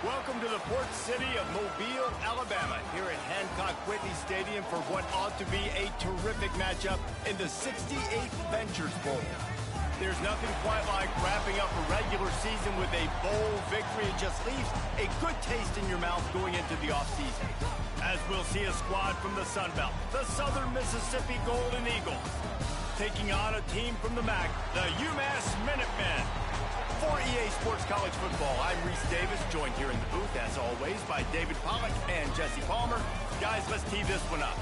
Welcome to the port city of Mobile, Alabama, here at Hancock-Whitney Stadium for what ought to be a terrific matchup in the 68th Ventures Bowl. There's nothing quite like wrapping up a regular season with a bowl victory. It just leaves a good taste in your mouth going into the offseason. As we'll see a squad from the Sun Belt, the Southern Mississippi Golden Eagles, taking on a team from the MAC, the UMass Minutemen. For EA Sports College Football, I'm Reese Davis, joined here in the booth, as always, by David Pollack and Jesse Palmer. Guys, let's tee this one up.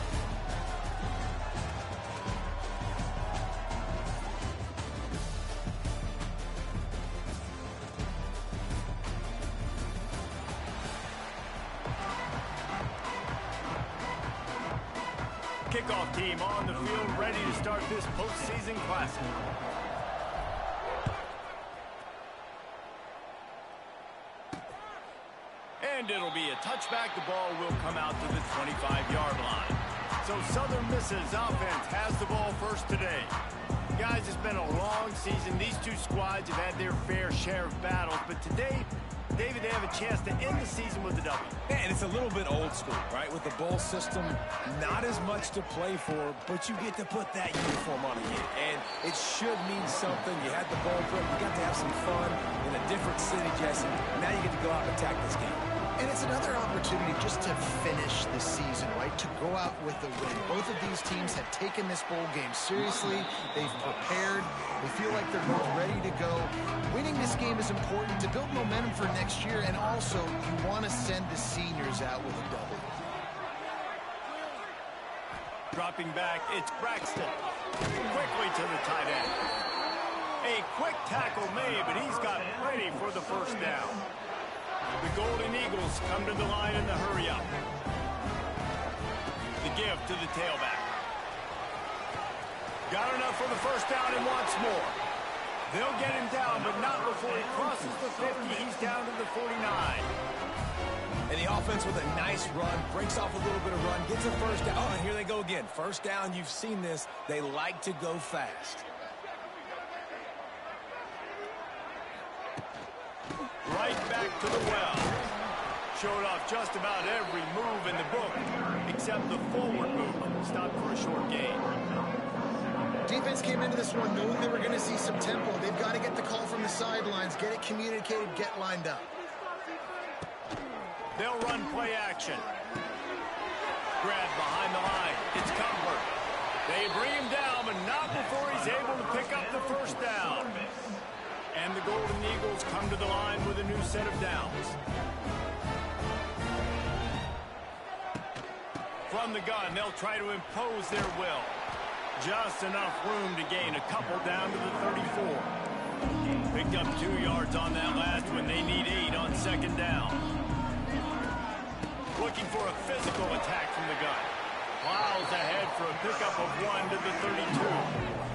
Kickoff team on the field, ready to start this postseason classic. And it'll be a touchback. The ball will come out to the 25-yard line. So Southern Miss's offense has the ball first today. Guys, it's been a long season. These two squads have had their fair share of battles, but today, David, they have a chance to end the season with a W. And it's a little bit old school, right? With the bowl system, not as much to play for, but you get to put that uniform on again. And it should mean something. You had the bowl prep. You got to have some fun in a different city, Jesse. Now you get to go out and attack this game. And it's another opportunity just to finish the season, right? To go out with a win. Both of these teams have taken this bowl game seriously. They've prepared. They feel like they're both ready to go. Winning this game is important to build momentum for next year, and also you want to send the seniors out with a W. Dropping back, it's Braxton. Quickly to the tight end. A quick tackle made, but he's got ready for the first down. The Golden Eagles come to the line in the hurry-up. The give to the tailback. Got enough for the first down and wants more. They'll get him down, but not before he crosses the 50. He's down to the 49. And the offense with a nice run, breaks off a little bit of run, gets a first down. Oh, and here they go again. First down, you've seen this. They like to go fast. Right back to the well. Showed off just about every move in the book, except the forward movement. Stopped for a short gain. Defense came into this one knowing they were going to see some tempo. They've got to get the call from the sidelines, get it communicated, get lined up. They'll run play action. Grab behind the line. It's Comfort. They bring him down, but not before he's able to pick up the first down. And the Golden Eagles come to the line with a new set of downs. From the gun, they'll try to impose their will. Just enough room to gain a couple down to the 34. Picked up 2 yards on that last one. They need 8 on second down. Looking for a physical attack from the gun. Plows ahead for a pickup of 1 to the 32.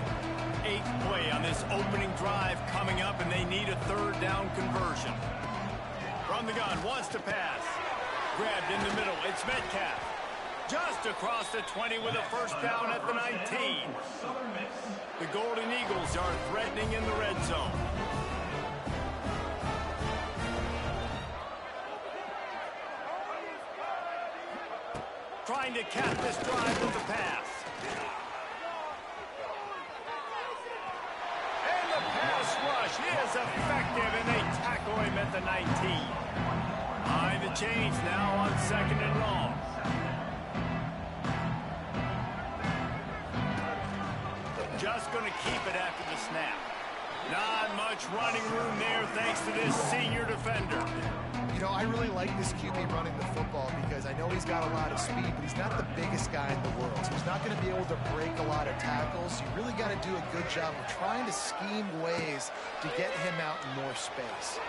8th play on this opening drive coming up, and they need a third down conversion. From the gun, wants to pass. Grabbed in the middle, it's Metcalf. Just across the 20 with a first down at the 19. The Golden Eagles are threatening in the red zone. Trying to cap this drive with the pass. And the pass rush is effective, and they tackle him at the 19. Behind the chains now on second and long. Just going to keep it after the snap. Not much running room there thanks to this senior defender. You know, I really like this QB running the football because I know he's got a lot of speed, but he's not the biggest guy in the world. So he's not going to be able to break a lot of tackles. You really got to do a good job of trying to scheme ways to get him out in more space.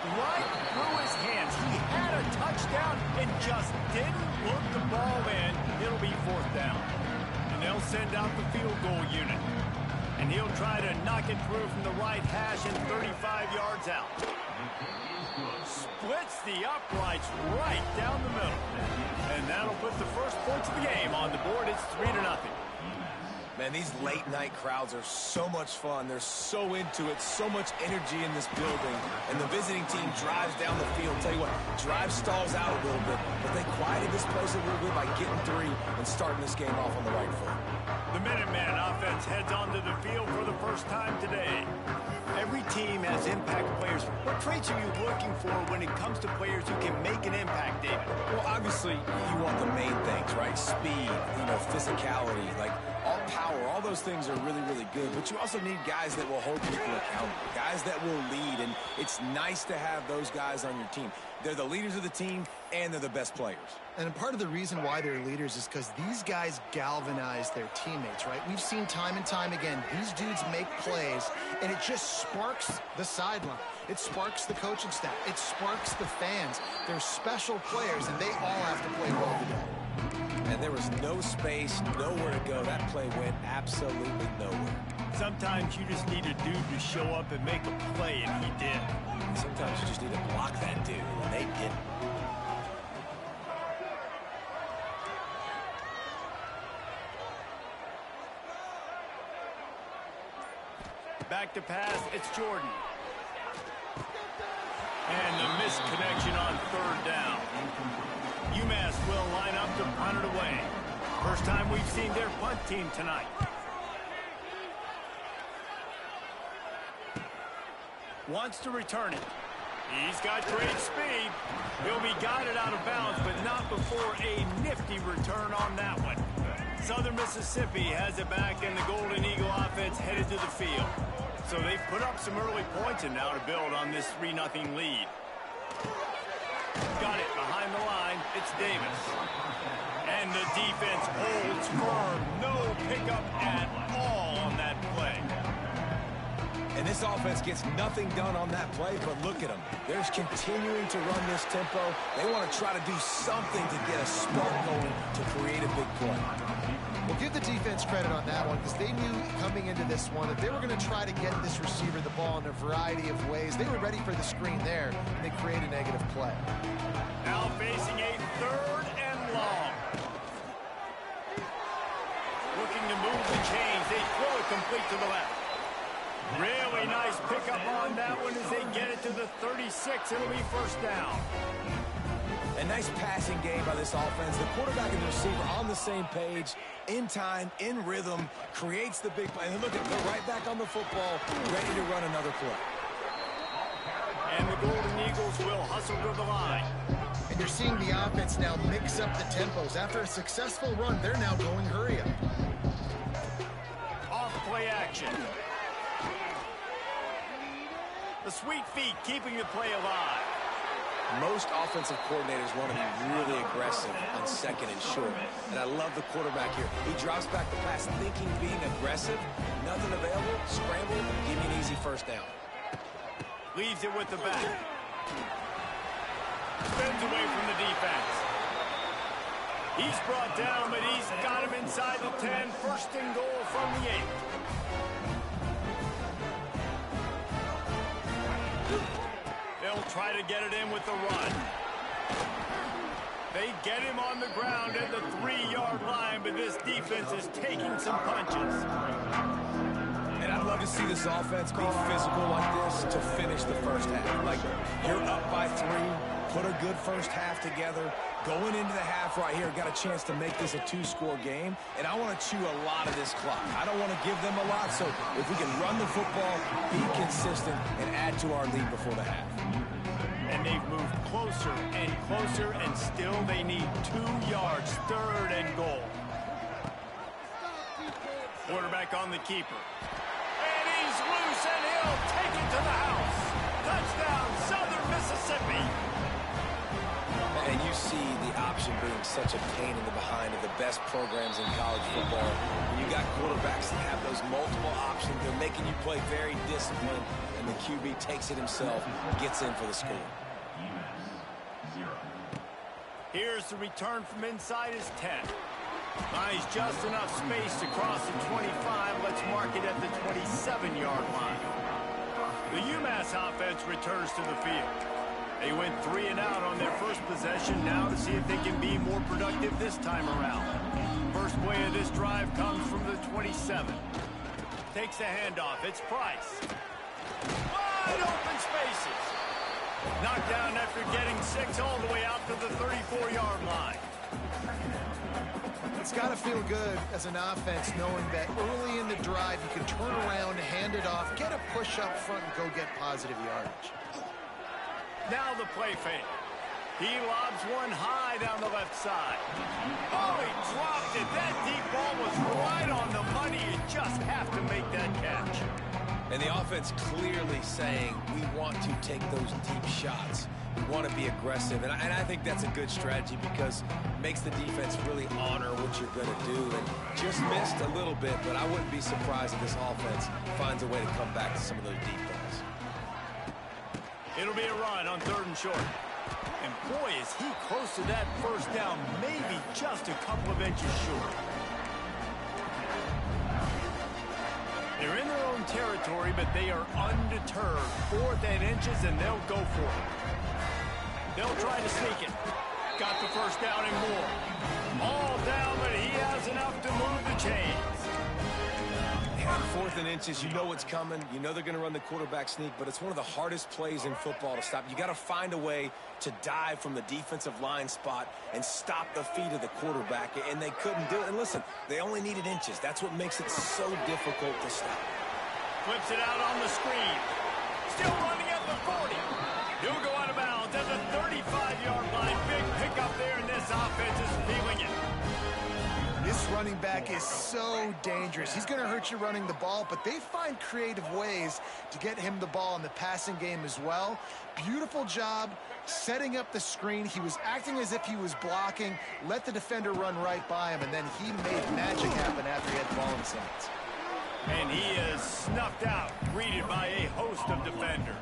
Right through his hands. He had a touchdown and just didn't look the ball in. It'll be fourth down. And they'll send out the field goal unit. And he'll try to knock it through from the right hash and 35 yards out. Splits the uprights right down the middle. And that'll put the first points of the game on the board. It's 3-0. Man, these late-night crowds are so much fun. They're so into it, so much energy in this building. And the visiting team drives down the field. Tell you what, drive stalls out a little bit, but they quieted this place a little bit by getting 3 and starting this game off on the right foot. The Minuteman offense heads onto the field for the first time today. Every team has impact players. What traits are you looking for when it comes to players who can make an impact, David? Well, obviously, you want the main things, right? Speed, physicality, like all power, all those things are really, really good. But you also need guys that will hold people accountable, guys that will lead, and it's nice to have those guys on your team. They're the leaders of the team, and they're the best players. And part of the reason why they're leaders is because these guys galvanize their teammates, right? We've seen time and time again, these dudes make plays, and it just sparks the sideline. It sparks the coaching staff. It sparks the fans. They're special players, and they all have to play well today. And there was no space, nowhere to go. That play went absolutely nowhere. Sometimes you just need a dude to show up and make a play, and he did. Sometimes you just need to block that dude, and they didn't. Back to pass, it's Jordan. And the missed connection on 3rd down. UMass will line up to punt it away. First time we've seen their punt team tonight. Wants to return it. He's got great speed. He'll be guided out of bounds, but not before a nifty return on that one. Southern Mississippi has it back, and the Golden Eagle offense headed to the field. So they've put up some early points and now to build on this 3-0 lead. Got it behind the line. It's Davis. And the defense holds firm. No pickup at all on that play. And this offense gets nothing done on that play, but look at them. They're continuing to run this tempo. They want to try to do something to get a spark going to create a big play. Well, give the defense credit on that one because they knew coming into this one that they were going to try to get this receiver the ball in a variety of ways. They were ready for the screen there, and they create a negative play. Now facing a 3rd and long. Looking to move the chains. They throw it complete to the left. Really nice pickup on that one as they get it to the 36. It'll be 1st down. A nice passing game by this offense. The quarterback and the receiver on the same page, in time, in rhythm, creates the big play. And look, they're right back on the football, ready to run another play. And the Golden Eagles will hustle to the line. And you're seeing the offense now mix up the tempos. After a successful run, they're now going hurry up. Off play action. The sweet feet keeping the play alive. Most offensive coordinators want to be really aggressive on 2nd and short. And I love the quarterback here. He drops back the pass thinking being aggressive. Nothing available. Scramble. Give me an easy 1st down. Leaves it with the back. Spins away from the defense. He's brought down, but he's got him inside the 10. 1st and goal from the 8. They'll try to get it in with the run. They get him on the ground at the 3-yard line, but this defense is taking some punches. And I'd love to see this offense be physical like this to finish the 1st half. Like, you're up by 3, put a good 1st half together. Going into the half right here, got a chance to make this a 2-score game, and I want to chew a lot of this clock. I don't want to give them a lot, so if we can run the football, be consistent, and add to our lead before the half. And they've moved closer and closer, and still they need 2 yards, 3rd and goal. Quarterback on the keeper. And he's loose, and he'll take it to the house. Touchdown, Southern Mississippi. And you see the option being such a pain in the behind of the best programs in college football. When you got quarterbacks that have those multiple options, they're making you play very disciplined, and the QB takes it himself, gets in for the score. Here's the return from inside his 10. Buys just enough space to cross the 25. Let's mark it at the 27-yard line. The UMass offense returns to the field. They went 3 and out on their first possession. Now to see if they can be more productive this time around. First play of this drive comes from the 27. Takes the handoff. It's Price. Wide open spaces. Knocked down after getting 6 all the way out to the 34-yard line. It's got to feel good as an offense knowing that early in the drive you can turn around, hand it off, get a push up front, and go get positive yardage. Now the play fake. He lobs one high down the left side. Oh, he dropped it. That deep ball was right on the money. You just have to make that catch. And the offense clearly saying, we want to take those deep shots. We want to be aggressive. And I think that's a good strategy because it makes the defense really honor what you're going to do. And just missed a little bit, but I wouldn't be surprised if this offense finds a way to come back to some of those deep balls. It'll be a run on 3rd and short. And boy, is he close to that first down, maybe just a couple of inches short. They're in their own territory, but they are undeterred. 4th and inches, and they'll go for it. They'll try to sneak it. Got the first down and more. All down, but he has enough to move the chains. And 4th and inches, you know what's coming. You know they're going to run the quarterback sneak, but it's one of the hardest plays in football to stop. You got to find a way to dive from the defensive line spot and stop the feet of the quarterback, and they couldn't do it. And listen, they only needed inches. That's what makes it so difficult to stop. Flips it out on the screen. Still running at the 40. He'll go out of bounds at the 35-yard line. Big pickup there, and this offense is feeling it. This running back is so dangerous. He's going to hurt you running the ball, but they find creative ways to get him the ball in the passing game as well. Beautiful job setting up the screen. He was acting as if he was blocking, let the defender run right by him, and then he made magic happen after he had the ball in his hands. And he is snuffed out, greeted by a host of defenders.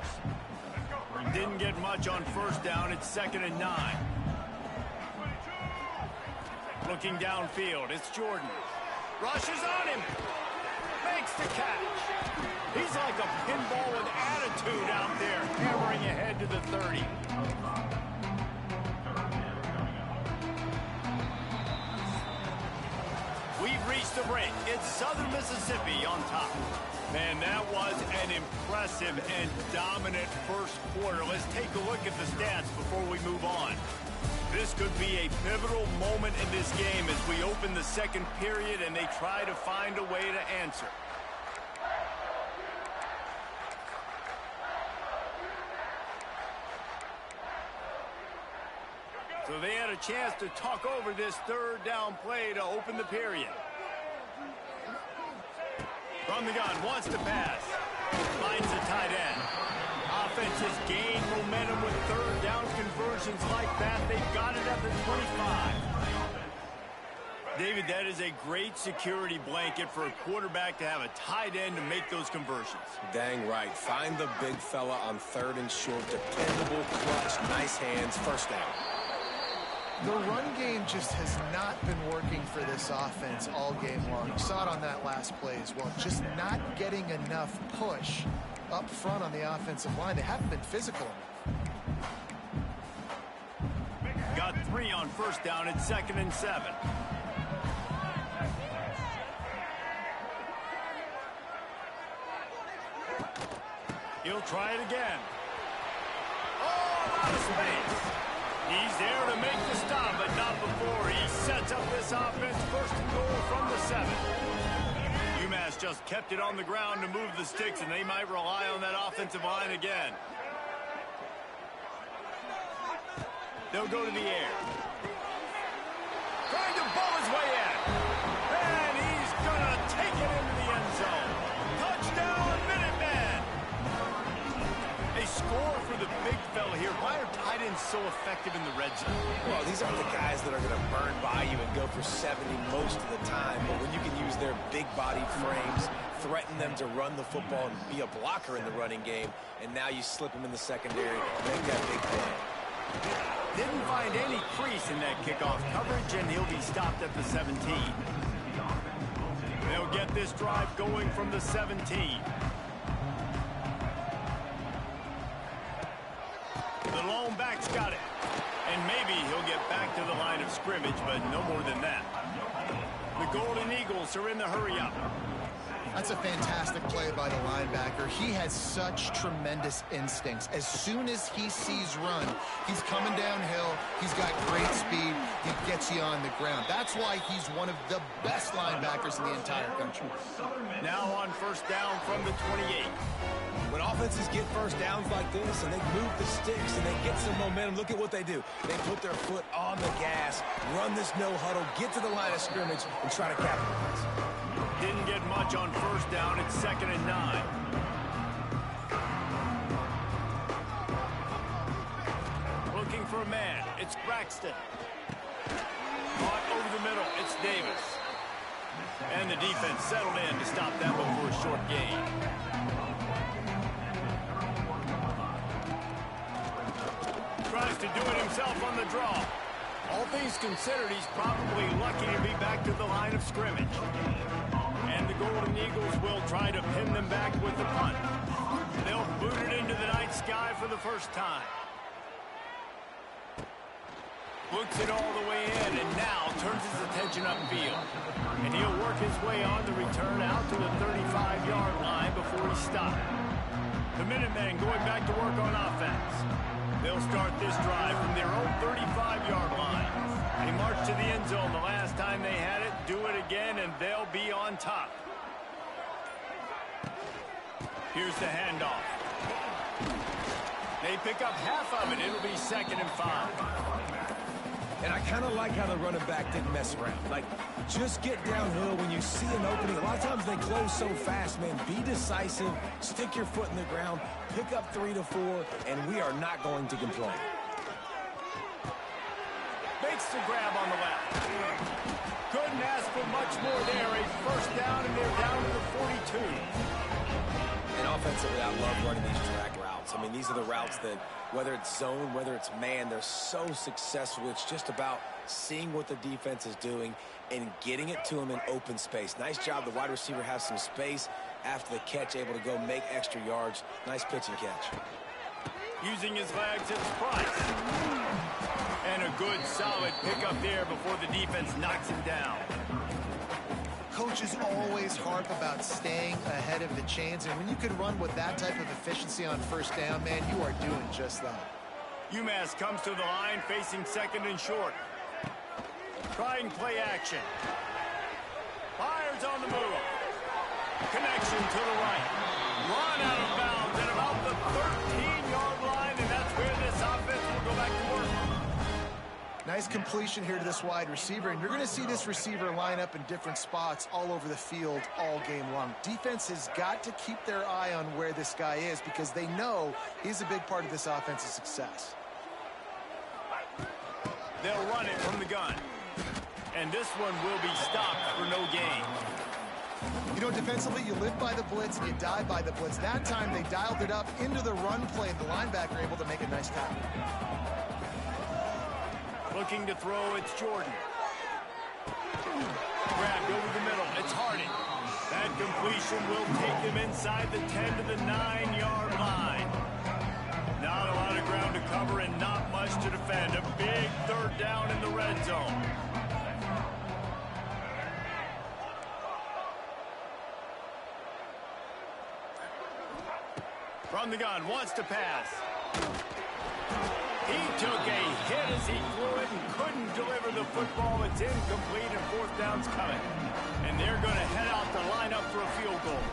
Didn't get much on first down. It's 2nd and 9. Looking downfield, it's Jordan. Rushes on him. Makes the catch. He's like a pinball with attitude out there, hammering ahead to the 30. We've reached the break. It's Southern Mississippi on top. Man, that was an impressive and dominant first quarter. Let's take a look at the stats before we move on. This could be a pivotal moment in this game as we open the second period and they try to find a way to answer. So they had a chance to talk over this 3rd down play to open the period. From the gun, wants to pass. Finds the tight end. Offense has gained momentum with 3rd down conversions like that. They've got it at the 25. David, that is a great security blanket for a quarterback to have a tight end to make those conversions. Dang right. Find the big fella on 3rd and short. Dependable, clutch, nice hands, first down. The run game just has not been working for this offense all game long. You saw it on that last play as well. Just not getting enough push up front on the offensive line. They haven't been physical enough. Got 3 on first down. It's 2nd and 7. He'll try it again. Oh, out of space. He's there to make the stop, but not before. He sets up this offense 1st and goal from the 7. UMass just kept it on the ground to move the sticks, and they might rely on that offensive line again. They'll go to the air. Trying to bowl his way in. And he's going to take it into the end zone. Touchdown, Minutemen! A score for the big fella here. Why are tight ends so effective in the red zone? Well, these aren't the guys that are going to burn by you and go for 70 most of the time, but when you can use their big-bodied frames, threaten them to run the football and be a blocker in the running game, and now you slip them in the secondary, make that big play. Didn't find any crease in that kickoff coverage, and he'll be stopped at the 17. They'll get this drive going from the 17. The lone back's got it. And maybe he'll get back to the line of scrimmage, but no more than that. The Golden Eagles are in the hurry-up. That's a fantastic play by the linebacker. He has such tremendous instincts. As soon as he sees run, he's coming downhill. He's got great speed. He gets you on the ground. That's why he's one of the best linebackers in the entire country. Now on first down from the 28. When offenses get first downs like this and they move the sticks and they get some momentum, look at what they do. They put their foot on the gas, run this no huddle, get to the line of scrimmage, and try to capitalize. Didn't get much on first down. It's 2nd and 9. Looking for a man. It's Braxton. Caught over the middle. It's Davis. And the defense settled in to stop that one for a short gain. Tries to do it himself on the draw. All things considered, he's probably lucky to be back to the line of scrimmage. And the Golden Eagles will try to pin them back with the punt. They'll boot it into the night sky for the first time. Looks it all the way in and now turns his attention upfield. And he'll work his way on the return out to the 35-yard line before he stopped. The Minutemen going back to work on offense. They'll start this drive from their own 35-yard line. They marched to the end zone the last time they had it. Do it again, and they'll be on top. Here's the handoff. They pick up half of it. It'll be 2nd and 5. And I kind of like how the running back didn't mess around. Like, just get downhill when you see an opening. A lot of times they close so fast, man. Be decisive, stick your foot in the ground, pick up 3 to 4, and we are not going to complain. Makes the grab on the left. Couldn't ask for much more there. A first down, and they're down to the 42. And offensively, I love running these drag routes. I mean, these are the routes that, whether it's zone, whether it's man, they're so successful. It's just about seeing what the defense is doing and getting it to them in open space. Nice job. The wide receiver has some space after the catch, able to go make extra yards. Nice pitch and catch. Using his legs, it's Price. And a good, solid pickup there before the defense knocks him down. Coaches always harp about staying ahead of the chains, and when you can run with that type of efficiency on first down, man, you are doing just that. UMass comes to the line facing 2nd and short. Trying play action. Fires on the move. Connection to the right. Run out of bounds at about the 13-yard line, and that's where this offense will go back to work. Nice completion here to this wide receiver, and you're going to see this receiver line up in different spots all over the field all game long. Defense has got to keep their eye on where this guy is because they know he's a big part of this offense's success. They'll run it from the gun. And this one will be stopped for no gain. You know, defensively, you live by the blitz and you die by the blitz. That time, they dialed it up into the run play. The linebacker able to make a nice tackle. Looking to throw, it's Jordan. Grabbed over the middle, it's Harding. That completion will take him inside the 10 to the 9-yard line. Not a lot of ground to cover and not much to defend. A big 3rd down in the red zone. From the gun, wants to pass. He took a hit as he threw it and couldn't deliver the football. It's incomplete and 4th down's coming. And they're going to head out to line up for a field goal.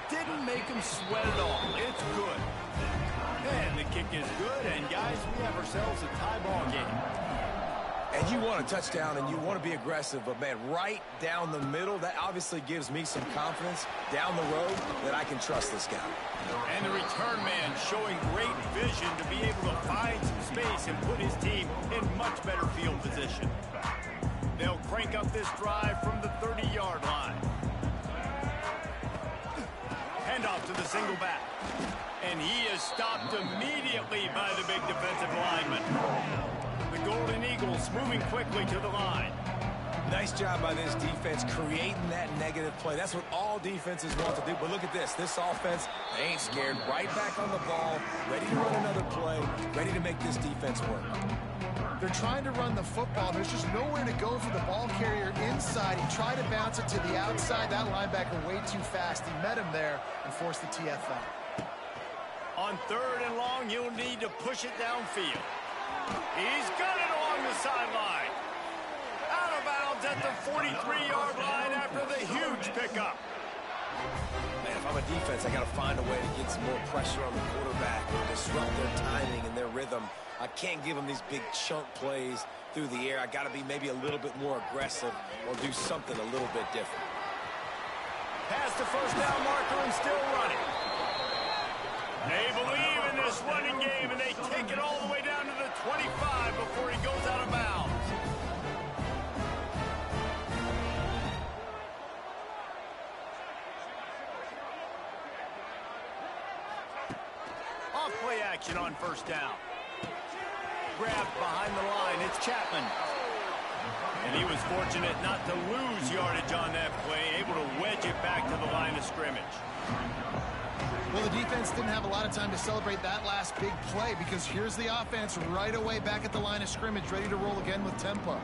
Didn't make him sweat at all. It's good. And the kick is good. And guys, we have ourselves a tie ball game. And you want a touchdown and you want to be aggressive, but man, right down the middle, that obviously gives me some confidence down the road that I can trust this guy. And the return man showing great vision to be able to find some space and put his team in much better field position. They'll crank up this drive from the 30-yard line. Handoff to the single back. And he is stopped immediately by the big defensive lineman. The Golden Eagles moving quickly to the line. Nice job by this defense creating that negative play. That's what all defenses want to do. But look at this. This offense, they ain't scared. Right back on the ball, ready to run another play, ready to make this defense work. They're trying to run the football. There's just nowhere to go for the ball carrier inside. He tried to bounce it to the outside. That linebacker way too fast. He met him there and forced the TFL. On 3rd and long, you'll need to push it downfield. He's got it along the sideline. Out of bounds at the 43-yard line after the huge pickup. Man, if I'm a defense, I got to find a way to get some more pressure on the quarterback and disrupt their timing and their rhythm. I can't give them these big chunk plays through the air. I got to be maybe a little bit more aggressive or do something a little bit different. Past the first down marker and still running. They believe in this running game, and they take it all the way down to the 25 before he goes out of bounds. Off play action on first down. Grabbed behind the line. It's Chapman. And he was fortunate not to lose yardage on that play, able to wedge it back to the line of scrimmage. Well, the defense didn't have a lot of time to celebrate that last big play because here's the offense right away back at the line of scrimmage, ready to roll again with tempo.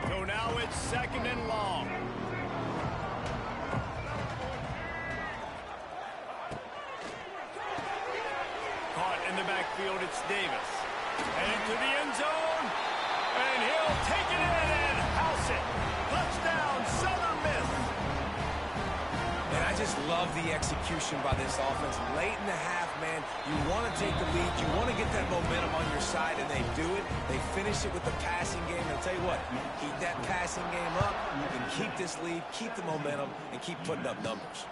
So now it's 2nd and long. Caught in the backfield, it's Davis. And into the end zone. And he'll take it in and house it. Touchdown, Southern Miss. And I just love the execution by this offense. Late in the half, man, you want to take the lead. You want to get that momentum on your side, and they do it. They finish it with the passing game. And I'll tell you what, keep that passing game up, you can keep this lead, keep the momentum, and keep putting up numbers.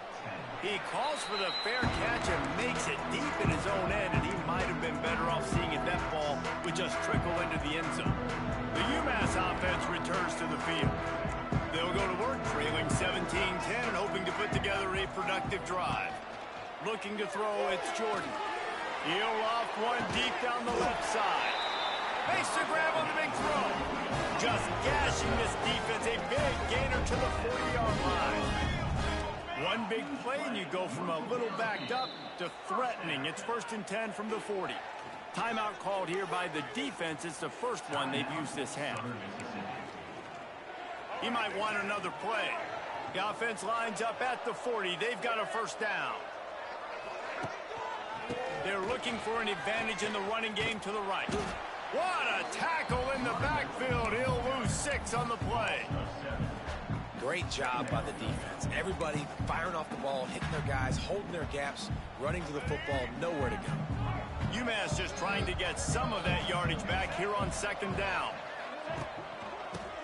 He calls for the fair catch and makes it deep in his own end, and he might have been better off seeing if that ball would just trickle into the end zone. The UMass offense returns to the field. They'll go to work trailing 17-10 and hoping to put together a productive drive. Looking to throw, it's Jordan. He'll loft one deep down the left side. Makes the grab on the big throw. Just gashing this defense, a big gainer to the 40-yard line. One big play and you go from a little backed up to threatening. It's 1st and 10 from the 40. Timeout called here by the defense. It's the first one they've used this half. He might want another play. The offense lines up at the 40. They've got a first down. They're looking for an advantage in the running game to the right. What a tackle in the backfield. He'll lose 6 on the play. Great job by the defense. Everybody firing off the ball, hitting their guys, holding their gaps, running to the football, nowhere to go. UMass just trying to get some of that yardage back here on 2nd down.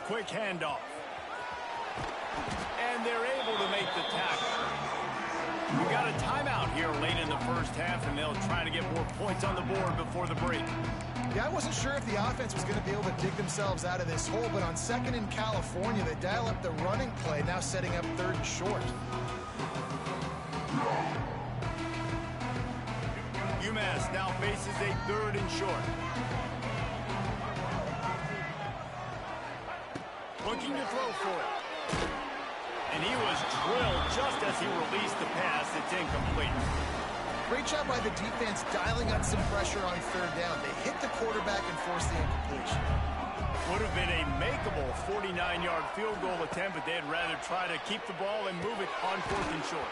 Quick handoff. And they're able to make the tackle. We got a timeout here late in the first half, and they'll try to get more points on the board before the break. Yeah, I wasn't sure if the offense was going to be able to dig themselves out of this hole, but on 2nd in California, they dial up the running play, now setting up 3rd and short. UMass now faces a 3rd and short. Looking to throw for it. And he was drilled just as he released the pass. It's incomplete. Great job by the defense dialing up some pressure on 3rd down. They hit the quarterback and forced the incompletion. Would have been a makeable 49-yard field goal attempt, but they'd rather try to keep the ball and move it on 4th and short.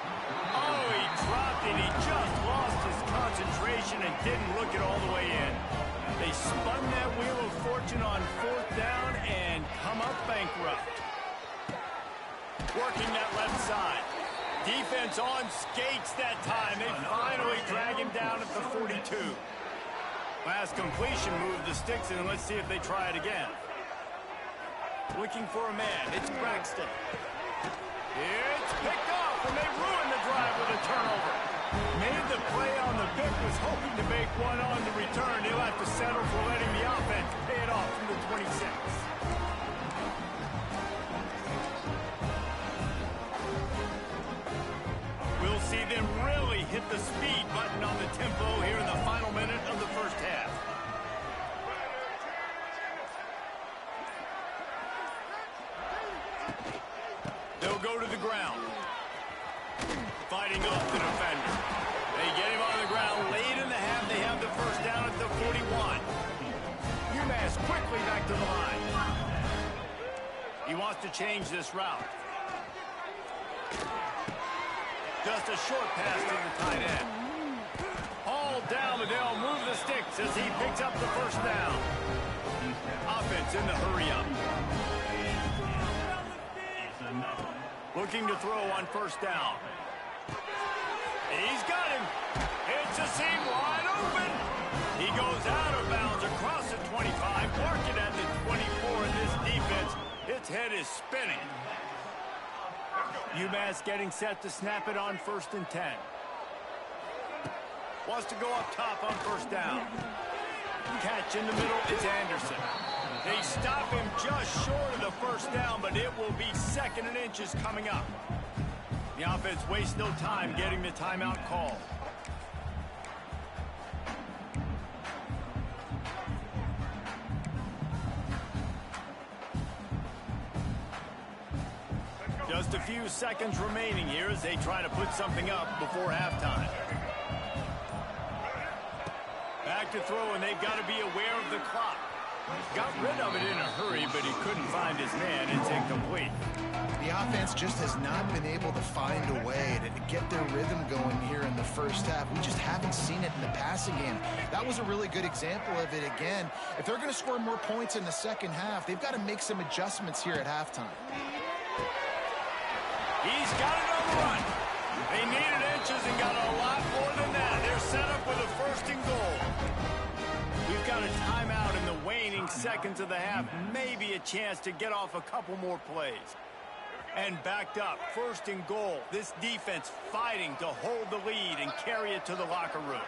Oh, he dropped it. He just lost his concentration and didn't look it all the way in. They spun that wheel of fortune on 4th down and come up bankrupt. Working that left side. Defense on skates that time. They finally drag him down at the 42. Last completion moved the sticks, and let's see if they try it again. Looking for a man. It's Braxton. It's picked off, and they ruin the drive with a turnover. Made the play on the pick, was hoping to make one on the return. He'll have to settle for letting the offense pay it off from the 26. We'll see them really hit the speed button on the tempo here in the final minute of the first half. He'll go to the ground. Fighting off the defender. They get him on the ground. Late in the half, they have the first down at the 41. UMass quickly back to the line. He wants to change this route. Just a short pass to the tight end. All down, but they'll move the sticks as he picks up the first down. Offense in the hurry-up. Looking to throw on first down. He's got him. It's a seam wide open. He goes out of bounds across the 25, marking at the 24 in this defense. Its head is spinning. UMass getting set to snap it on 1st and 10. Wants to go up top on first down. Catch in the middle, it's Anderson. They stop him just short of the first down, but it will be 2nd and inches coming up. The offense wastes no time getting the timeout call. Just a few seconds remaining here as they try to put something up before halftime. Back to throw, and they've got to be aware of the clock. Got rid of it in a hurry, but he couldn't find his man. It's incomplete. The offense just has not been able to find a way to get their rhythm going here in the first half. We just haven't seen it in the passing game. That was a really good example of it again. If they're going to score more points in the second half, they've got to make some adjustments here at halftime. He's got it on the run. They needed inches and got a lot more than that. They're set up with a 1st and goal. We've got a timeout in the waning seconds of the half. Maybe a chance to get off a couple more plays. And backed up, 1st and goal. This defense fighting to hold the lead and carry it to the locker room.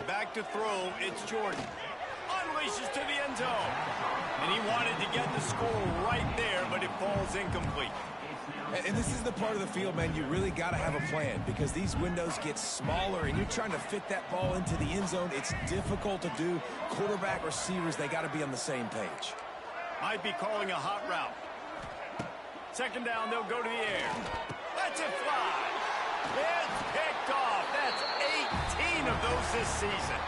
Back to throw, it's Jordan. Unleashes to the end zone. And he wanted to get the score right there, but it falls incomplete. And this is the part of the field, man, you really got to have a plan because these windows get smaller and you're trying to fit that ball into the end zone. It's difficult to do. Quarterback, receivers, they got to be on the same page. Might be calling a hot route. 2nd down, they'll go to the air. Let's it fly. It's picked off. That's 18 of those this season.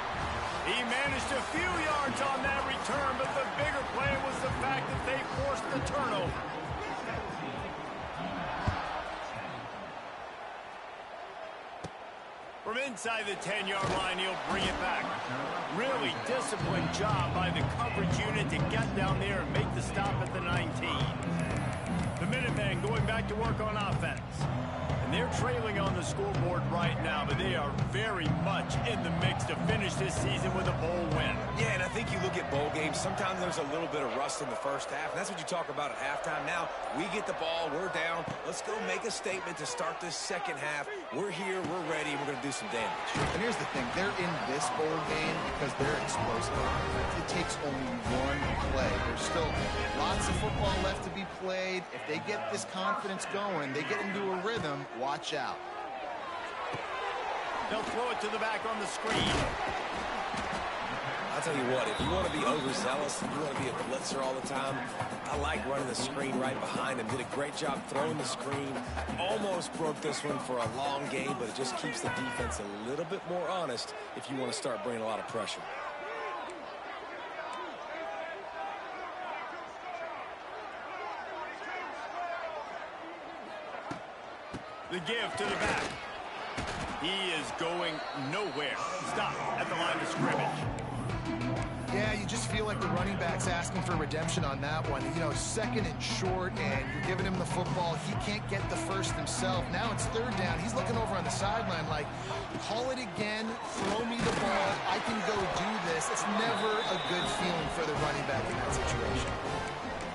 He managed a few yards on that return, but the bigger play was the fact that they forced the turnover. From inside the 10-yard line, he'll bring it back. Really disciplined job by the coverage unit to get down there and make the stop at the 19. The Minutemen going back to work on offense. And they're trailing on the scoreboard right now, but they are very much in the mix to finish this season with a bowl win. Yeah, and I think you look at bowl games, sometimes there's a little bit of rust in the first half, and that's what you talk about at halftime. Now, we get the ball, we're down. Let's go make a statement to start this second half. We're here, we're ready, we're going to do some damage. And here's the thing, they're in this bowl game because they're explosive. It takes only one play. There's still lots of football left to be played. If they get this confidence going, they get into a rhythm, watch out. They'll throw it to the back on the screen. I'll tell you what, if you want to be overzealous, if you want to be a blitzer all the time, I like running the screen right behind him. Did a great job throwing the screen. Almost broke this one for a long game, but it just keeps the defense a little bit more honest if you want to start bringing a lot of pressure. The give to the back. He is going nowhere. Stop at the line of scrimmage. Yeah, you just feel like the running back's asking for redemption on that one. You know, 2nd and short, and you're giving him the football. He can't get the first himself. Now it's 3rd down. He's looking over on the sideline like, call it again, throw me the ball, I can go do this. It's never a good feeling for the running back in that situation.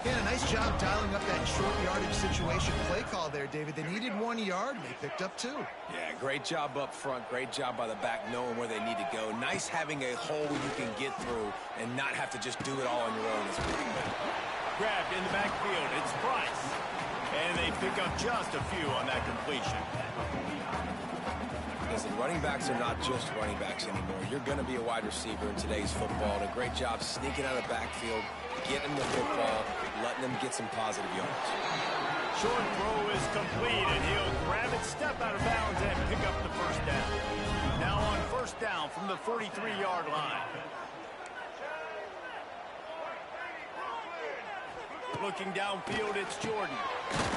Yeah, a nice job dialing up that short yardage situation play call there, David. They needed 1 yard, and they picked up 2. Yeah, great job up front. Great job by the back knowing where they need to go. Nice having a hole where you can get through and not have to just do it all on your own. Grabbed in the backfield. It's Price. And they pick up just a few on that completion. Listen, running backs are not just running backs anymore. You're going to be a wide receiver in today's football. And a great job sneaking out of the backfield, getting the football, letting them get some positive yards. Short throw is complete, and he'll grab it, step out of bounds, and pick up the first down. Now on first down from the 43-yard line. Looking downfield, it's Jordan.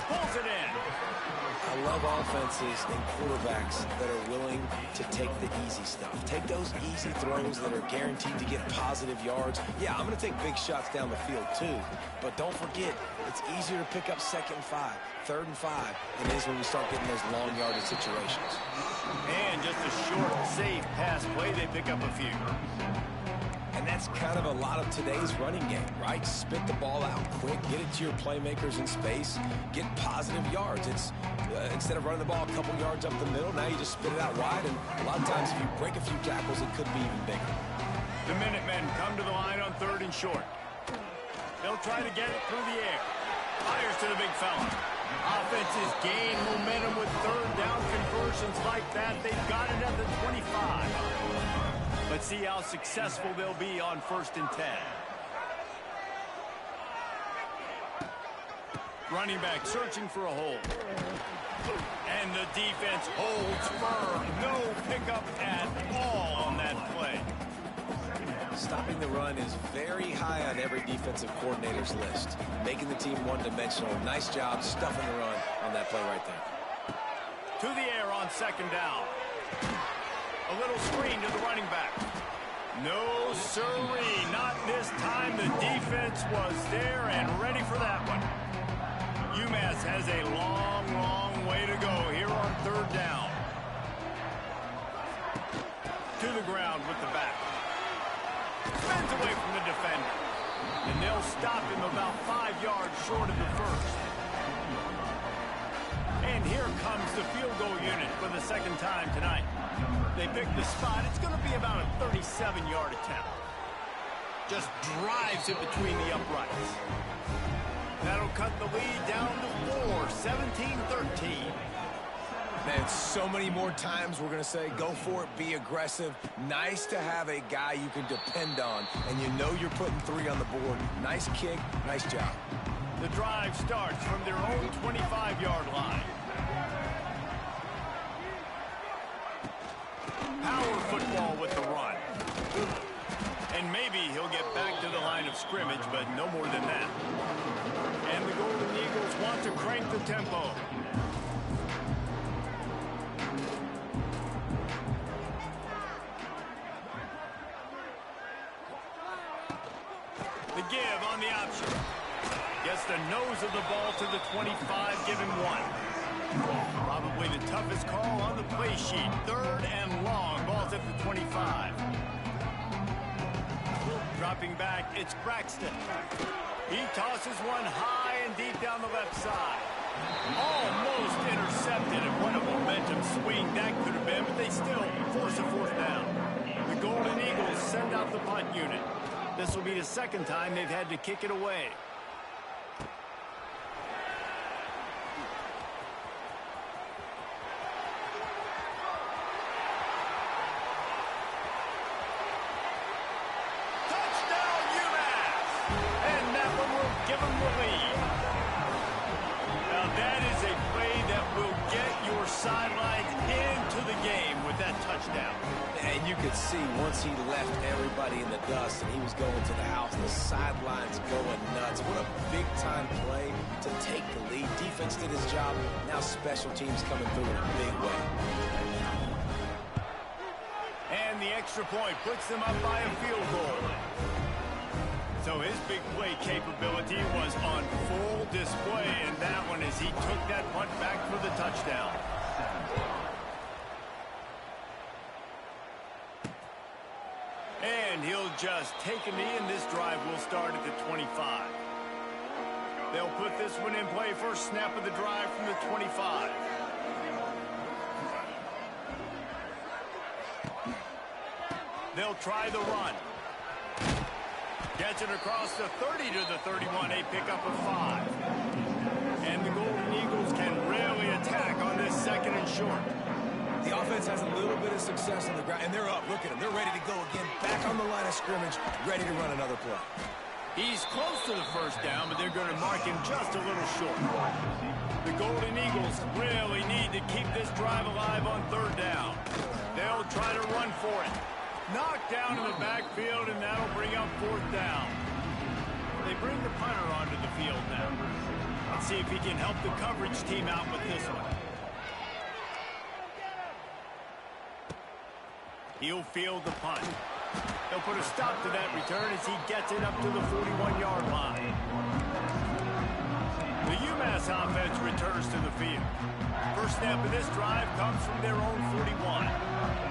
Pulls it in. I love offenses and quarterbacks that are willing to take the easy stuff. Take those easy throws that are guaranteed to get positive yards. Yeah, I'm going to take big shots down the field too. But don't forget, it's easier to pick up 2nd and 5, 3rd and 5 than it is when we start getting those long yardage situations. And just a short, safe pass play, they pick up a few. And that's kind of a lot of today's running game, right? Spit the ball out quick, get it to your playmakers in space, get positive yards. It's instead of running the ball a couple yards up the middle, now you just spit it out wide, and a lot of times if you break a few tackles, it could be even bigger. The Minutemen come to the line on 3rd and short. They'll try to get it through the air. Fires to the big fella. Offenses gain momentum with 3rd down conversions like that. They've got it at the 25. Let's see how successful they'll be on 1st and 10. Running back searching for a hole. And the defense holds firm. No pickup at all on that play. Stopping the run is very high on every defensive coordinator's list. Making the team one-dimensional. Nice job stuffing the run on that play right there. To the air on 2nd down. A little screen to the running back. No, sirree, not this time. The defense was there and ready for that one. UMass has a long, long way to go here on 3rd down. To the ground with the back. Spins away from the defender. And they'll stop him about 5 yards short of the first. And here comes the field goal unit for the 2nd time tonight. They pick the spot. It's going to be about a 37-yard attempt. Just drives it between the uprights. That'll cut the lead down to 4, 17-13. Man, so many more times we're going to say, go for it, be aggressive. Nice to have a guy you can depend on, and you know you're putting 3 on the board. Nice kick, nice job. The drive starts from their own 25-yard line. Power football with the run. And maybe he'll get back to the line of scrimmage, but no more than that. And the Golden Eagles want to crank the tempo. The give on the option. Gets the nose of the ball to the 25, give him 1. Probably the toughest call on the play sheet. 3rd and long. Ball's at the 25. Dropping back, it's Braxton. He tosses one high and deep down the left side. Almost intercepted, and what a momentum swing that could have been, but they still force a 4th down. The Golden Eagles send out the punt unit. This will be the 2nd time they've had to kick it away. Give them the lead. Now that is a play that will get your sidelines into the game with that touchdown. And you could see once he left everybody in the dust and he was going to the house, the sidelines going nuts. What a big-time play to take the lead. Defense did his job. Now special teams coming through in a big way. And the extra point puts them up by a field goal. So his big play capability was on full display in that one as he took that punt back for the touchdown. And he'll just take a knee, and this drive will start at the 25. They'll put this one in play. First snap of the drive from the 25. They'll try the run. Gets it across the 30 to the 31, a pickup of 5. And the Golden Eagles can really attack on this 2nd and short. The offense has a little bit of success on the ground, and they're up. Look at them. They're ready to go again. Back on the line of scrimmage, ready to run another play. He's close to the first down, but they're going to mark him just a little short. The Golden Eagles really need to keep this drive alive on third down. They'll try to run for it. Knocked down in the backfield, and that'll bring up fourth down. They bring the punter onto the field now. Let's see if he can help the coverage team out with this one. He'll field the punt. They'll put a stop to that return as he gets it up to the 41-yard line. The UMass offense returns to the field. First snap of this drive comes from their own 41.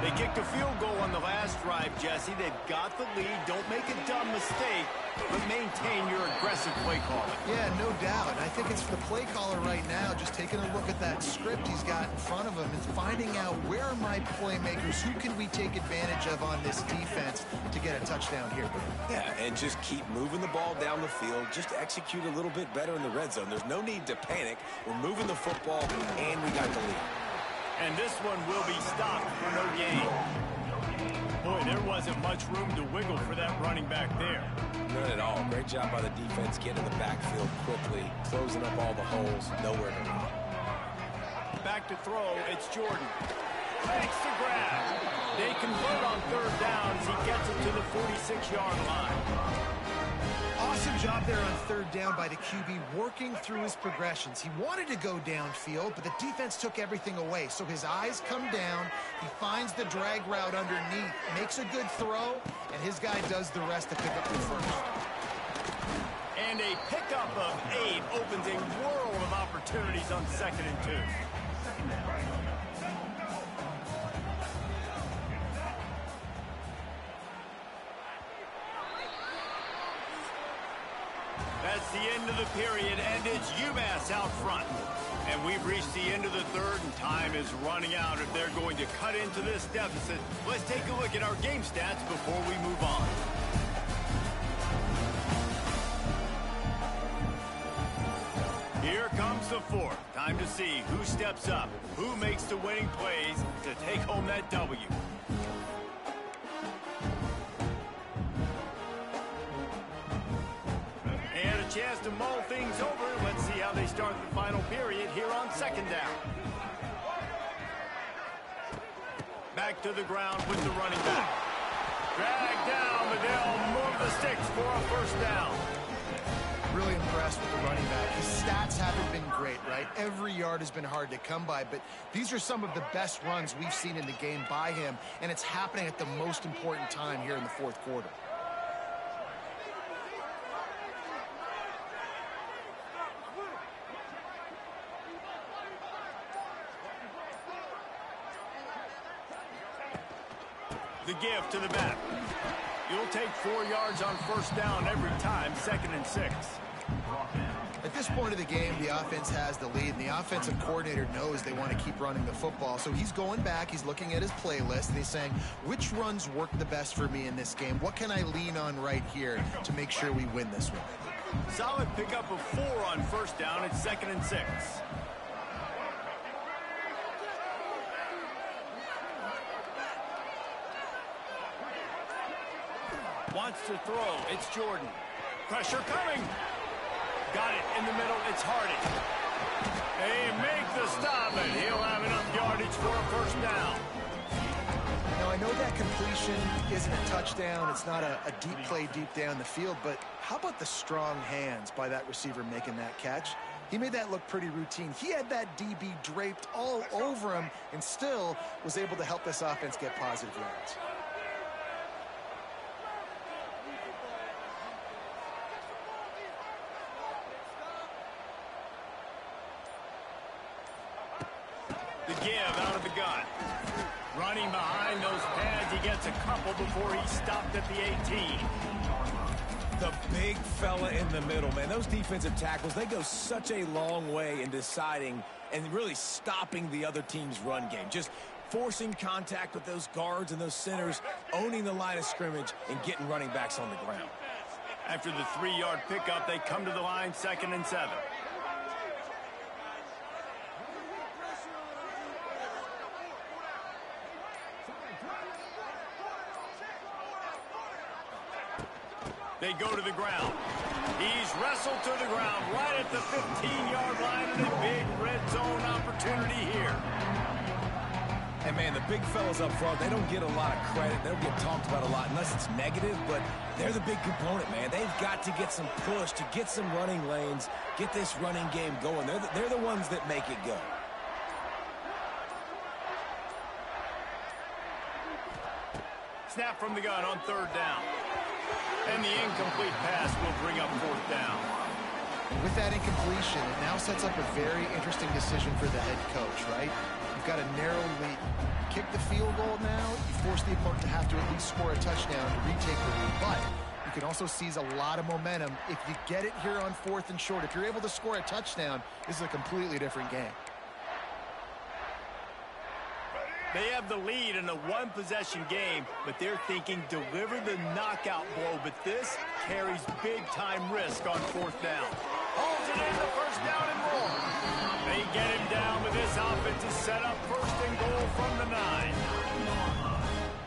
They kicked a field goal on the last drive, Jesse. They've got the lead. Don't make a dumb mistake, but maintain your aggressive play calling. Yeah, no doubt. I think it's the play caller right now just taking a look at that script he's got in front of him and finding out where are my playmakers, who can we take advantage of on this defense to get a touchdown here. Yeah, and just keep moving the ball down the field. Just execute a little bit better in the red zone. There's no need to panic. We're moving the football, and we got the lead. And this one will be stopped for no gain. Boy, there wasn't much room to wiggle for that running back there. None at all. Great job by the defense getting to the backfield quickly, closing up all the holes, nowhere to run. Back to throw, it's Jordan. Makes the grab. They convert on third down as he gets it to the 46-yard line. Awesome job there on third down by the QB, working through his progressions. He wanted to go downfield, but the defense took everything away. So his eyes come down, he finds the drag route underneath, makes a good throw, and his guy does the rest to pick up the first. And a pickup of 8 opens a world of opportunities on 2nd and 2. That's the end of the period, and it's UMass out front. And we've reached the end of the third, and time is running out if they're going to cut into this deficit. Let's take a look at our game stats before we move on. Here comes the fourth. Time to see who steps up, who makes the winning plays to take home that W. Chance to mull things over. Let's see how they start the final period here on 2nd down. Back to the ground with the running back. Dragged down, but they'll move the sticks for a first down. Really impressed with the running back. His stats haven't been great, right? Every yard has been hard to come by, but these are some of the best runs we've seen in the game by him, and it's happening at the most important time here in the fourth quarter. The give to the back. You'll take 4 yards on first down every time, 2nd and 6. At this point of the game, the offense has the lead, and the offensive coordinator knows they want to keep running the football. So he's going back, he's looking at his playlist, and he's saying, which runs work the best for me in this game? What can I lean on right here to make sure we win this one? Solid pickup of 4 on first down at 2nd and 6. Wants to throw. It's Jordan. Pressure coming. Got it in the middle. It's Hardy. They make the stop, and he'll have enough yardage for a first down. Now, I know that completion isn't a touchdown. It's not a deep play deep down the field, but how about the strong hands by that receiver making that catch? He made that look pretty routine. He had that DB draped all over him and still was able to help this offense get positive yards. The give out of the gun. Running behind those pads, he gets a couple before he stopped at the 18. The big fella in the middle, man. Those defensive tackles, they go such a long way in deciding and really stopping the other team's run game. Just forcing contact with those guards and those centers, owning the line of scrimmage, and getting running backs on the ground. After the 3-yard pickup, they come to the line, 2nd and 7. They go to the ground. He's wrestled to the ground right at the 15-yard line, and a big red zone opportunity here. And, man, the big fellas up front, they don't get a lot of credit. They don't get talked about a lot unless it's negative, but they're the big component, man. They've got to get some push, to get some running lanes, get this running game going. They're the ones that make it go. Snap from the gun on 3rd down. And the incomplete pass will bring up 4th down. With that incompletion, it now sets up a very interesting decision for the head coach, right? You've got a narrow lead. You kick the field goal now, you force the opponent to have to at least score a touchdown to retake the lead. But you can also seize a lot of momentum if you get it here on 4th and short. If you're able to score a touchdown, this is a completely different game. They have the lead in a one-possession game, but they're thinking deliver the knockout blow. But this carries big-time risk on 4th down. Holds it in the 1st down and more. They get him down with this offensive setup. 1st and goal from the 9.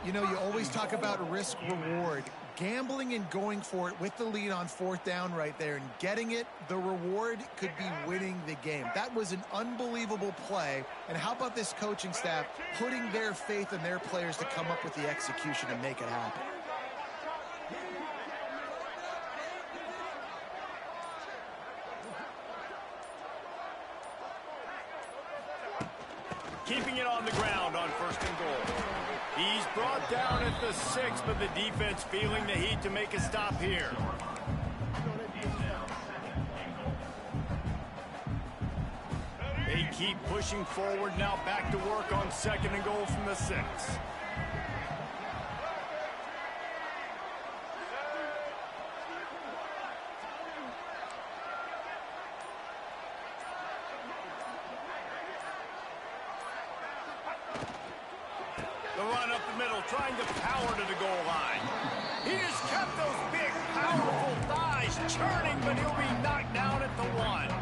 You know, you always talk about risk-reward. Gambling and going for it with the lead on 4th down right there and getting it, the reward could be winning the game. That was an unbelievable play. And how about this coaching staff putting their faith in their players to come up with the execution and make it happen? Keeping it on the ground on 1st and goal. He's brought down at the 6, but the defense feeling the heat to make a stop here. They keep pushing forward now, back to work on 2nd and goal from the 6. The run up the middle, trying to power to the goal line. He just kept those big, powerful thighs churning, but he'll be knocked down at the 1.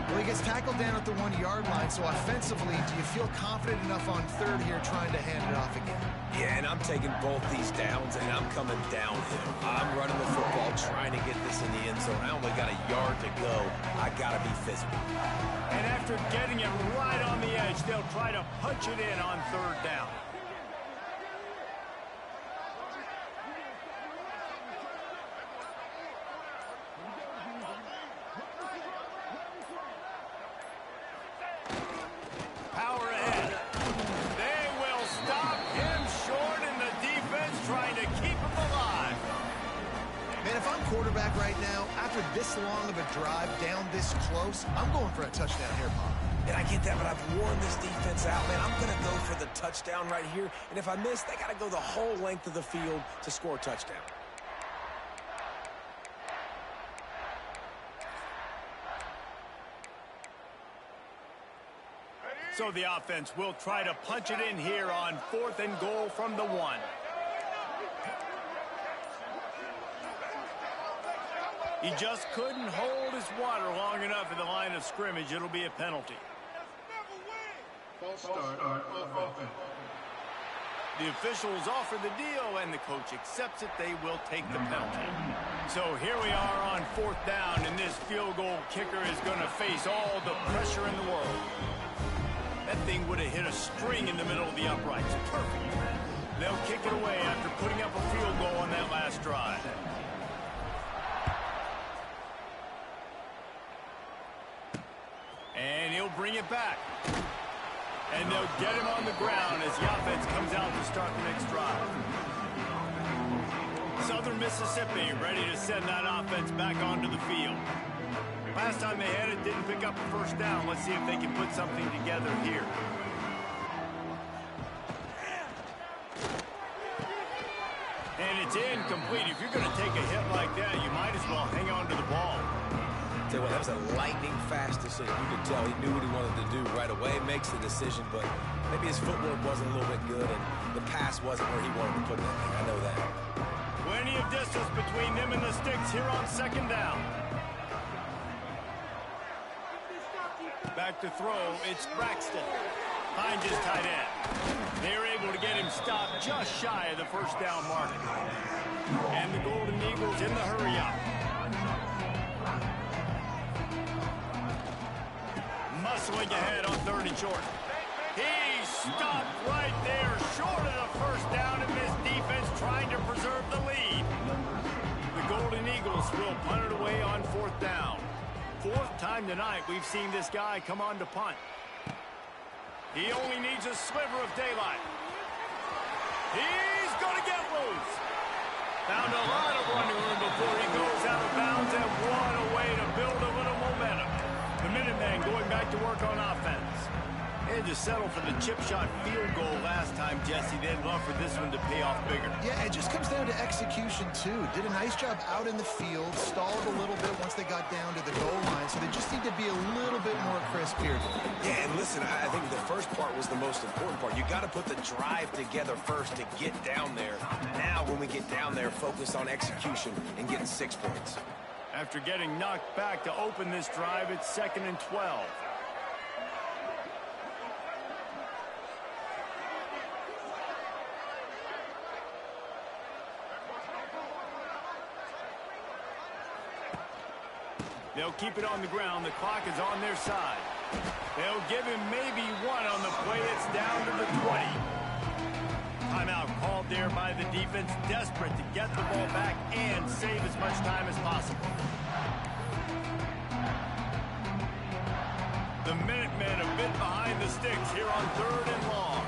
Well, he gets tackled down at the 1-yard line, so offensively, do you feel confident enough on 3rd here trying to hand it off again? Yeah, and I'm taking both these downs, and I'm coming downhill. I'm running the football, trying to get this in the end zone. I only got a yard to go. I got to be physical. And after getting it right on the edge, they'll try to punch it in on 3rd down. Power ahead. They will stop him short, and the defense trying to keep him alive. Man, if I'm quarterback right now, after this long of a drive down this close, I'm going for a touchdown here, Bob. And I get that, but I've worn this defense out, man. I'm going to go for the touchdown right here. And if I miss, they got to go the whole length of the field to score a touchdown. So the offense will try to punch it in here on 4th and goal from the 1. He just couldn't hold his water long enough at the line of scrimmage. It'll be a penalty. False start on offense. The officials offer the deal, and the coach accepts it. They will take the penalty. So here we are on 4th down, and this field goal kicker is going to face all the pressure in the world. That thing would have hit a string in the middle of the uprights. Perfect. They'll kick it away after putting up a field goal on that last drive. And he'll bring it back. And they'll get him on the ground as the offense comes out to start the next drive. Southern Mississippi ready to send that offense back onto the field. Last time they had it, didn't pick up a 1st down. Let's see if they can put something together here. And it's incomplete. If you're going to take a hit like that, you might as well hang on to the ball. Tell you what, that was a lightning-fast decision. You could tell he knew what he wanted to do right away. Makes the decision, but maybe his footwork wasn't a little bit good, and the pass wasn't where he wanted to put it. I know that. Plenty of distance between them and the sticks here on 2nd down. Back to throw, it's Braxton. Finds his tight end. They're able to get him stopped just shy of the first down mark. And the Golden Eagles in the hurry up. Muscling ahead on 3rd and short. He stopped right there, short of the first down, and this defense trying to preserve the lead. The Golden Eagles will punt it away on 4th down. 4th time tonight we've seen this guy come on to punt. He only needs a sliver of daylight. He's going to get loose. Found a lot of running room before he goes out of bounds, and what a way to build a little momentum. The Minutemen going back to work on offense. They had to settle for the chip shot field goal last time, Jesse. They'd love for this one to pay off bigger. Yeah, it just comes down to execution, too. Did a nice job out in the field, stalled a little bit once they got down to the goal line, so they just need to be a little bit more crisp here. Yeah, and listen, I think the first part was the most important part. You got to put the drive together first to get down there. Now, when we get down there, focus on execution and getting 6 points. After getting knocked back to open this drive, it's 2nd and 12. They'll keep it on the ground. The clock is on their side. They'll give him maybe one on the play. It's down to the 20. Timeout called there by the defense, desperate to get the ball back and save as much time as possible. The Minutemen a bit behind the sticks here on 3rd and long.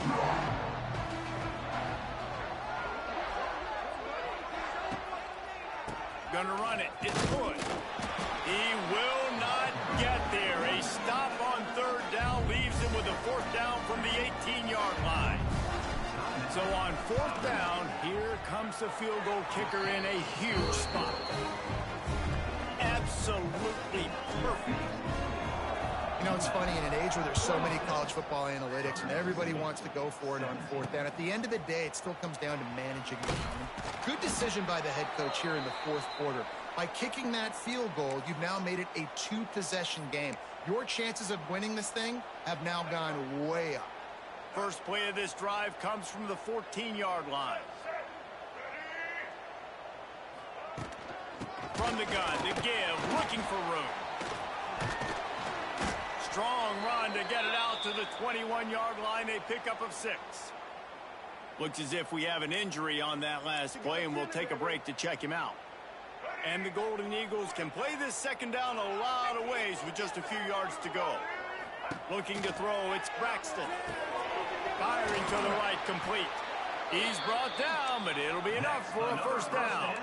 Gonna run it. It's good. He will not get there. A stop on 3rd down leaves him with a 4th down from the 18-yard line. So on 4th down, here comes the field goal kicker in a huge spot. Absolutely perfect. You know, it's funny, in an age where there's so many college football analytics and everybody wants to go for it on 4th down, at the end of the day, it still comes down to managing the time. Good decision by the head coach here in the 4th quarter. By kicking that field goal, you've now made it a 2-possession game. Your chances of winning this thing have now gone way up. First play of this drive comes from the 14-yard line. From the gun, the give, looking for room. Strong run to get it out to the 21-yard line. A pickup of 6. Looks as if we have an injury on that last play, and we'll take a break to check him out. And the Golden Eagles can play this 2nd down a lot of ways with just a few yards to go. Looking to throw, it's Braxton. Firing to the right, complete. He's brought down, but it'll be enough for a 1st down.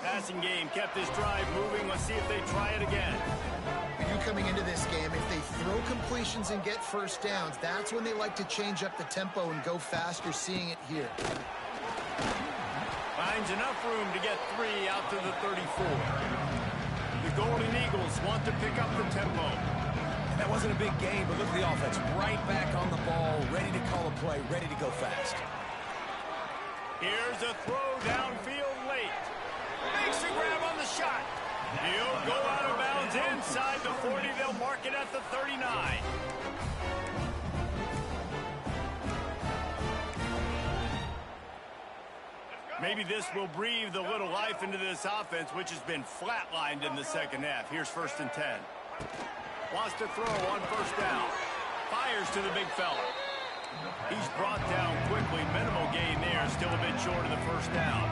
Passing game kept this drive moving. Let's see if they try it again. You coming into this game, if they throw completions and get 1st downs, that's when they like to change up the tempo and go faster, seeing it here. Finds enough room to get 3 out to the 34. The Golden Eagles want to pick up the tempo. That wasn't a big game, but look at the offense. Right back on the ball, ready to call a play, ready to go fast. Here's a throw downfield late. Makes a grab on the shot. He'll go out of bounds inside the 40. They'll mark it at the 39. Maybe this will breathe a little life into this offense, which has been flatlined in the 2nd half. Here's 1st and 10. Lost a throw on 1st down. Fires to the big fella. He's brought down quickly. Minimal gain there. Still a bit short of the 1st down.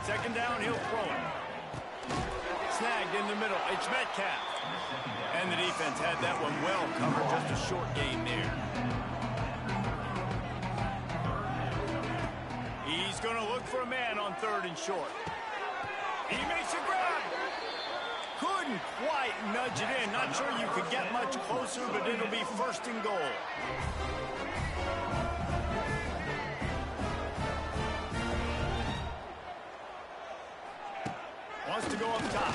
2nd down, he'll throw it. Snagged in the middle. It's Metcalf. And the defense had that one well covered. Just a short gain there. He's going to look for a man on 3rd and short. He makes a grab. Couldn't quite nudge it in. Not sure you could get much closer, but it'll be 1st and goal. Wants to go up top.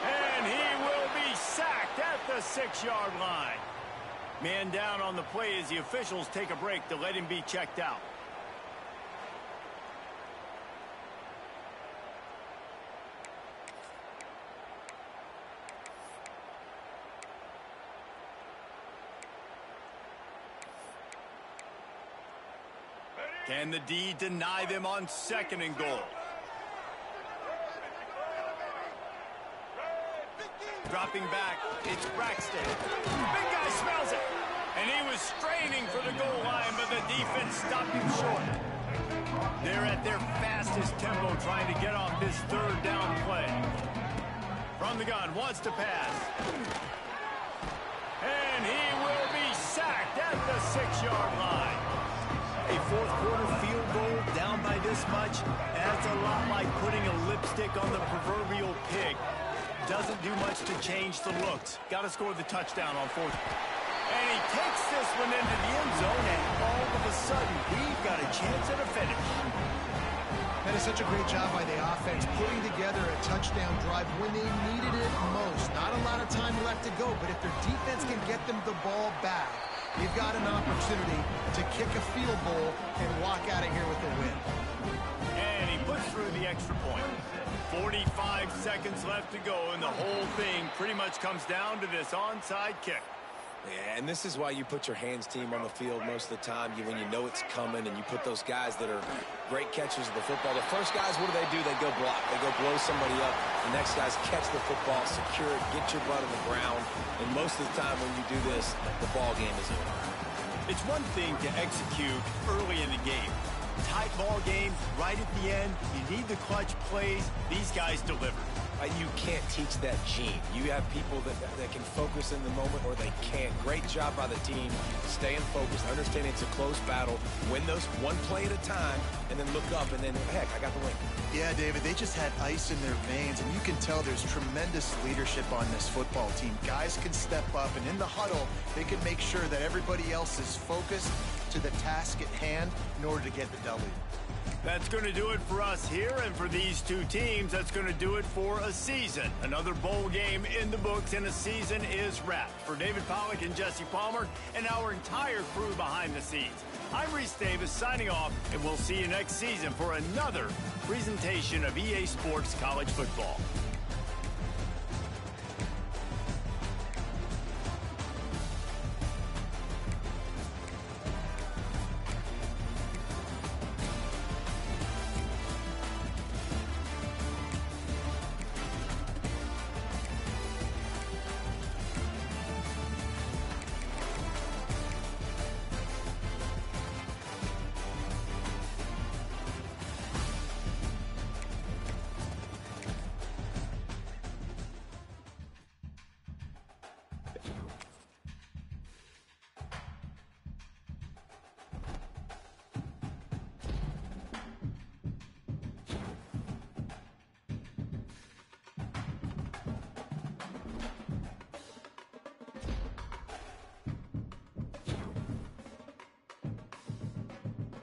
And he will be sacked at the 6-yard line. Man down on the play as the officials take a break to let him be checked out. Can the D deny them on 2nd and goal? Dropping back, it's Braxton. Big guy smells it. And he was straining for the goal line, but the defense stopped him short. They're at their fastest tempo trying to get off this 3rd down play. From the gun, wants to pass. And he will be sacked at the 6-yard line. A 4th quarter field goal down by this much, that's a lot like putting a lipstick on the proverbial pig. Doesn't do much to change the looks. Got to score the touchdown on 4th. And he takes this one into the end zone, and all of a sudden, we've got a chance at a finish. That is such a great job by the offense, putting together a touchdown drive when they needed it most. Not a lot of time left to go, but if their defense can get them the ball back, they've got an opportunity to kick a field goal and walk out of here with a win. And he puts through the extra point. 45 seconds left to go, and the whole thing pretty much comes down to this onside kick. Yeah, and this is why you put your hands team on the field most of the time when you know it's coming, and you put those guys that are great catchers of the football. The first guys, what do? They go block. They go blow somebody up. The next guys catch the football, secure it, get your butt on the ground. And most of the time when you do this, the ball game is over. It's one thing to execute early in the game. Tight ball game, right at the end. You need the clutch plays. These guys deliver. You can't teach that gene. You have people that can focus in the moment, or they can't. Great job by the team, staying focused, understanding it's a close battle, win those one play at a time, and then look up, and then, heck, I got the win. Yeah, David, they just had ice in their veins, and you can tell there's tremendous leadership on this football team. Guys can step up, and in the huddle, they can make sure that everybody else is focused to the task at hand in order to get the W. That's going to do it for us here, and for these two teams, that's going to do it for a season. Another bowl game in the books, and a season is wrapped. For David Pollack and Jesse Palmer and our entire crew behind the scenes, I'm Reese Davis signing off, and we'll see you next season for another presentation of EA Sports College Football.